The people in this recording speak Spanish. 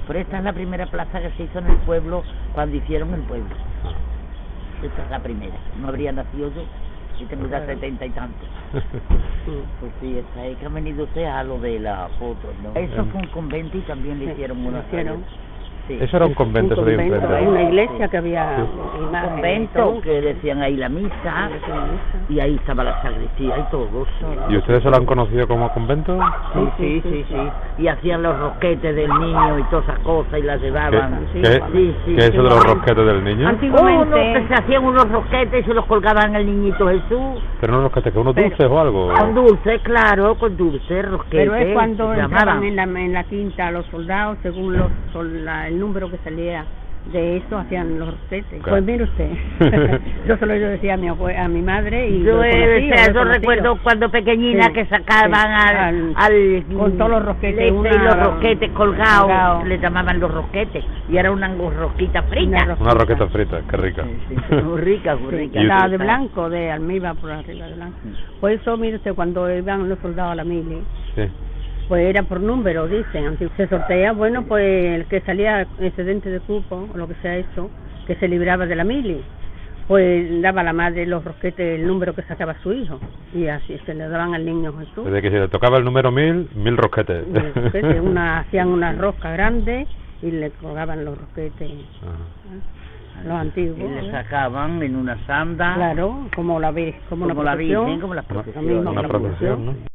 Pero esta es la primera plaza que se hizo en el pueblo cuando hicieron el pueblo. Esta es la primera. No habría nacido yo. Y tengo ya 70 y tantos. Pues sí, esta es que ha venido usted a lo de la foto, ¿no? Eso fue un convento y también le hicieron una... Sí. Eso era un convento, eso de convento, hay una iglesia que había un convento que decían ahí la misa y ahí estaba la sacristía y todo. ¿Y ustedes se lo han conocido como convento? Sí. Y hacían los rosquetes del niño y todas esas cosas y las llevaban. ¿Qué es eso de los rosquetes del niño? Antiguamente que se hacían unos rosquetes y se los colgaban al niñito Jesús. Pero no rosquetes, que unos dulces o algo. Con dulces, claro, con dulces, rosquetes. Pero es cuando entraban en la quinta los soldados, según el número que salía de eso, hacían los rosquetes. Pues mire usted, yo solo decía a mi madre y yo recuerdo cuando pequeñina que sacaban con todos los rosquetes, los rosquetes colgados, le llamaban los rosquetes, y era una rosquita frita. Una rosqueta frita, qué rica. Muy rica. La de blanco, de almíbar por arriba de blanco. Por eso, mire usted, cuando iban los soldados a la mili, pues era por número, dicen, se sortea, bueno, pues el que salía excedente de cupo, o lo que sea eso, que se libraba de la mili, pues daba a la madre los rosquetes, el número que sacaba su hijo, y así se le daban al niño Jesús. Desde que se le tocaba el número 1000 rosquetes. Hacían una rosca grande y le colgaban los rosquetes. Los antiguos. Y le sacaban en una sanda. Claro, como la Virgen, como la procesión, procesión, una procesión, ¿no?